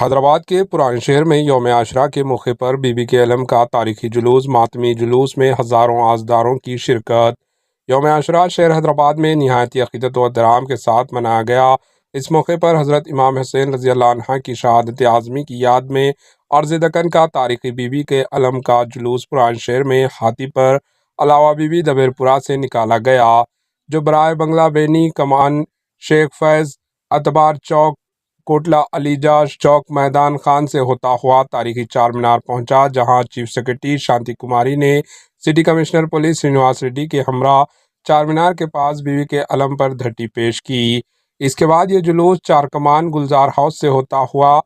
حیدرآباد کے پرانے شہر میں یوم عاشورہ کے موقع پر بی بی کے علم کا تاریخی جلوس ماتمی جلوس میں ہزاروں عزاداروں کی شرکت۔ یوم عاشورہ شہر حیدرآباد میں نہایت عقیدت و احترام کے ساتھ منایا گیا۔ اس موقع پر حضرت امام حسین رضی اللہ عنہ کی شہادت عظمی کی یاد میں ارض دکن کا تاریخی بی بی کے علم کا جلوس پرانے شہر میں ہاتھی پر علاوہ بی بی دبیر پورہ سے نکالا گیا، جو برائے بنگلہ بینی کمان شیخ فیض اتبار چوک کوٹلہ علیجہ چوک میدان خان سے ہوتا ہوا تاریخی چار مینار پہنچا، جہاں چیف سیکرٹری شانتی کماری نے city commissioner police Srinivas ready کے ہمراہ چار مینار کے پاس بی بی کے علم پر دھٹی پیش کی۔ اس کے بعد یہ جلوس چار کمان گلزار ہاؤس سے ہوتا ہوا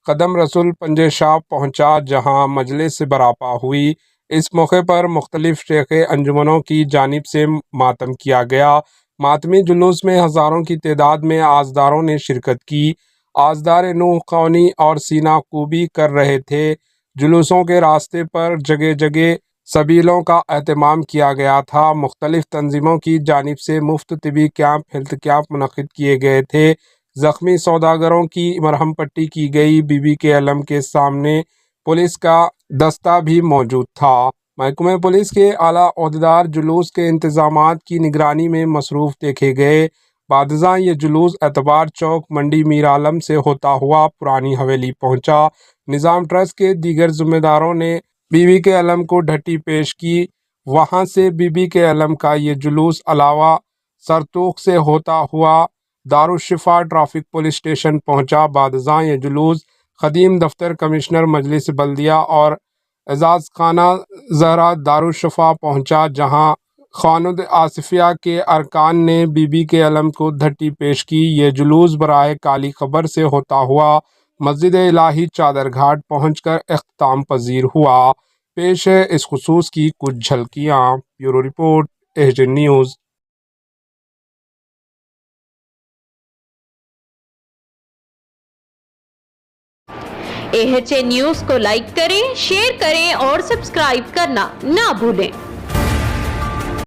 قدم رسول پنجے شاہ پہنچا، جہاں مجلس برپا ہوئی۔ اس موقع پر مختلف شیخ انجمنوں کی جانب سے ماتم کیا گیا۔ ماتمی جلوس میں ہزاروں کی تعداد میں عزاداروں نے شرکت کی۔ عزادار نوح خوانی اور سینہ کوبی کر رہے تھے۔ جلوسوں کے راستے پر جگہ جگہ سبیلوں کا اہتمام کیا گیا تھا۔ مختلف تنظیموں کی جانب سے مفت طبی کیمپ، ہیلتھ کیمپ منعقد کیے گئے تھے۔ زخمی سوداگروں کی مرہم پٹی کی گئی۔ بی بی کے علم کے سامنے پولیس کا دستہ بھی موجود تھا۔ محکمہ پولیس کے اعلیٰ عہدیدار جلوس کے انتظامات کی نگرانی میں مصروف دیکھے گئے۔ بعد ازاں یہ جلوس اعتبار چوک منڈی میر عالم سے ہوتا ہوا پرانی حویلی پہنچا۔ نظام ٹرسٹ کے دیگر ذمہ داروں نے بی بی کے علم کو دھٹی پیش کی۔ وہاں سے بی بی کے علم کا یہ جلوس علاوہ سرتوخ سے ہوتا ہوا دارالشفا ٹریفک پولیس اسٹیشن پہنچا۔ بعد ازاں یہ جلوس قدیم دفتر کمشنر مجلس بلدیہ اور اعزاز خانہ زہرا دارالشفا پہنچا، جہاں خواند آصفیہ کے ارکان نے بی بی کے علم کو دھٹی پیش کی۔ یہ جلوس براہ کالی خبر سے ہوتا ہوا مسجد الہی چادر گھاٹ پہنچ کر اختتام پذیر ہوا۔ پیش ہے اس خصوص کی کچھ جھلکیاں۔ Bureau report, H news. AHA news کو لائک کریں، شیئر کریں اور سبسکرائب کرنا نہ بھولیں۔